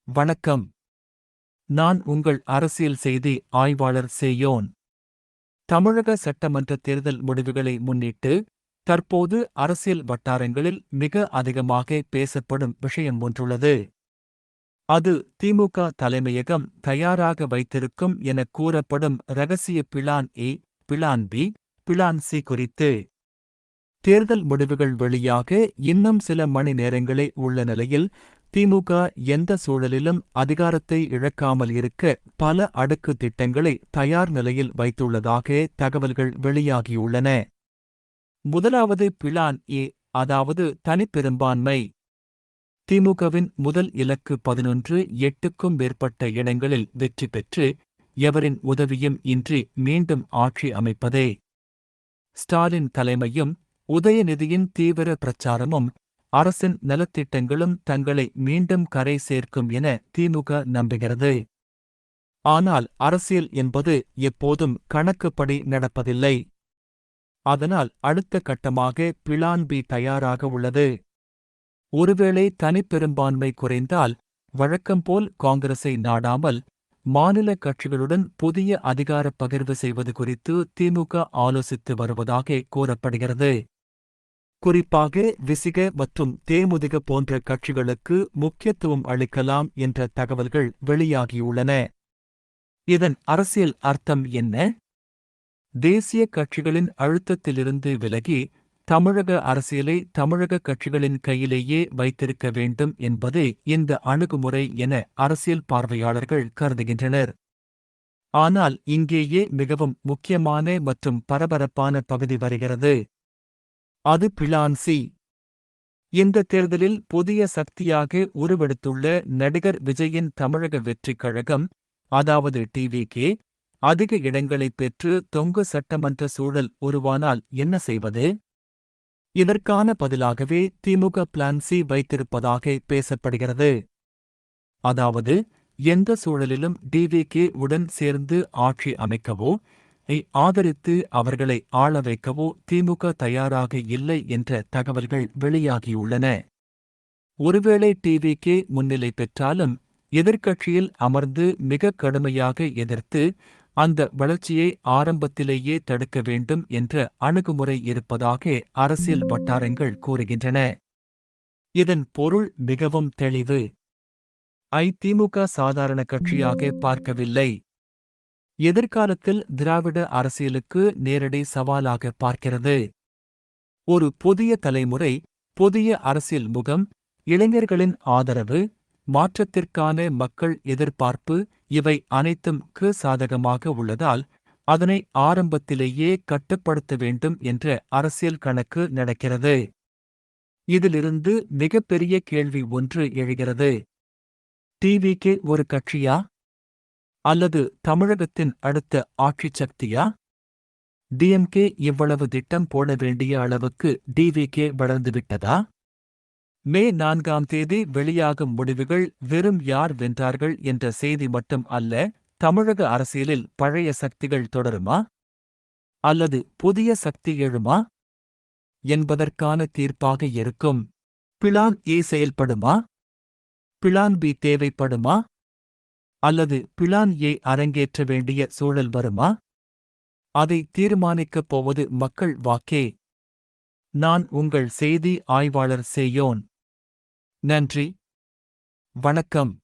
வணக்கம். நான் உங்கள் அரசியல் செய்தி ஆய்வாளர் சேயோன். தமிழக சட்டமன்ற தேர்தல் முடிவுகளை முன்னிட்டு, தற்போது அரசியல் வட்டாரங்களில் மிக அதிகமாக பேசப்படும் விஷயம் ஒன்றுள்ளது. அது திமுக தலைமையகம் தயாராக வைத்திருக்கும் எனக் கூறப்படும் ரகசிய plan A, plan B, plan C குறித்து. தேர்தல் முடிவுகள் வெளியாக இன்னும் சில மணி நேரங்களே உள்ள நிலையில், திமுக எந்த சூழலிலும் அதிகாரத்தை இழக்காமல் இருக்க பல அடுக்கு திட்டங்களை தயார் நிலையில் வைத்துள்ளதாக தகவல்கள் வெளியாகியுள்ளன. முதலாவது பிளான் ஏ, அதாவது தனிப்பெரும்பான்மை. திமுகவின் முதல் இலக்கு 11/8க்கும் மேற்பட்ட இடங்களில் வெற்றி பெற்று, எவரின் உதவியும் இன்றி மீண்டும் ஆட்சி அமைப்பதே. ஸ்டாலின் தலைமையும் உதயநிதியின் தீவிர பிரச்சாரமும் அரசின் நலத்திட்டங்களும் தங்களை மீண்டும் கரை சேர்க்கும் என திமுக நம்புகிறது. ஆனால் அரசியல் என்பது எப்போதும் கணக்குப்படி நடப்பதில்லை. அதனால் அடுத்த கட்டமாக பிளான் பி தயாராக உள்ளது. ஒருவேளை தனிப்பெரும்பான்மை குறைந்தால் வழக்கம்போல் காங்கிரஸை நாடாமல் மாநில கட்சிகளுடன் புதிய அதிகாரப் பகிர்வு செய்வது குறித்து திமுக ஆலோசித்து வருவதாக கூறப்படுகிறது. குறிப்பாக விசிக மற்றும் தேமுதிக போன்ற கட்சிகளுக்கு முக்கியத்துவம் அளிக்கலாம் என்ற தகவல்கள் வெளியாகியுள்ளன. இதன் அரசியல் அர்த்தம் என்ன? தேசிய கட்சிகளின் அழுத்தத்திலிருந்து விலகி, தமிழக அரசியலை தமிழக கட்சிகளின் கையிலேயே வைத்திருக்க வேண்டும் என்பதே இந்த அணுகுமுறை என அரசியல் பார்வையாளர்கள் கருதுகின்றனர். ஆனால் இங்கேயே மிகவும் முக்கியமான மற்றும் பரபரப்பான பகுதி வருகிறது. அது பிளான் சி. இந்த தேர்தலில் புதிய சக்தியாக உருவெடுத்துள்ள நடிகர் விஜயின் தமிழக வெற்றிக் கழகம், அதாவது டிவிகே, அதிக இடங்களைப் பெற்று தொங்கு சட்டமன்ற சூழல் உருவானால் என்ன செய்வது? இதற்கான பதிலாகவே திமுக பிளான் சி வைத்திருப்பதாக பேசப்படுகிறது. அதாவது, எந்த சூழலிலும் டிவிகே உடன் சேர்ந்து ஆட்சி அமைக்கவோ, ஆதரித்து அவர்களை ஆள வைக்கவோ திமுக தயாராக இல்லை என்ற தகவல்கள் வெளியாகியுள்ளன. ஒருவேளை டிவிகே முன்னிலை பெற்றாலும் எதிர்க்கட்சியில் அமர்ந்து மிக கடுமையாக எதிர்த்து அந்த வளர்ச்சியை ஆரம்பத்திலேயே தடுக்க வேண்டும் என்ற அணுகுமுறை இருப்பதாக அரசியல் வட்டாரங்கள் கூறுகின்றன. இதன் பொருள் மிகவும் தெளிவு. திமுக சாதாரண கட்சியாக பார்க்கவில்லை. எதிர்காலத்தில் திராவிட அரசியலுக்கு நேரடி சவாலாக பார்க்கிறது. ஒரு புதிய தலைமுறை, புதிய அரசியல் முகம், இளைஞர்களின் ஆதரவு, மாற்றத்திற்கான மக்கள் எதிர்பார்ப்பு இவை அனைத்தும் சாதகமாக உள்ளதால் அதனை ஆரம்பத்திலேயே கட்டுப்படுத்த வேண்டும் என்ற அரசியல் கணக்கு நடக்கிறது. இதிலிருந்து மிகப்பெரிய கேள்வி ஒன்று எழுகிறது. டிவிகே ஒரு கட்சியா? அல்லது தமிழகத்தின் அடுத்த ஆட்சிச் சக்தியா? டிஎம்கே இவ்வளவு திட்டம் போட வேண்டிய அளவுக்கு டிவிகே வளர்ந்துவிட்டதா? மே 4ஆம் தேதி வெளியாகும் முடிவுகள் வெறும் யார் வென்றார்கள் என்ற செய்தி மட்டும் அல்ல, தமிழக அரசியலில் பழைய சக்திகள் தொடருமா? அல்லது புதிய சக்தி எழுமா? என்பதற்கான தீர்ப்பாக இருக்கும். பிளான் ஏ செயல்படுமா? பிளான் பி தேவைப்படுமா? அல்லது பிளான் ஏ அரங்கேற்ற வேண்டிய சூழல் வருமா? அதை தீர்மானிக்கப் போவது மக்கள் வாக்கே. நான் உங்கள் செய்தி ஆய்வாளர் சேயோன். நன்றி. வணக்கம்.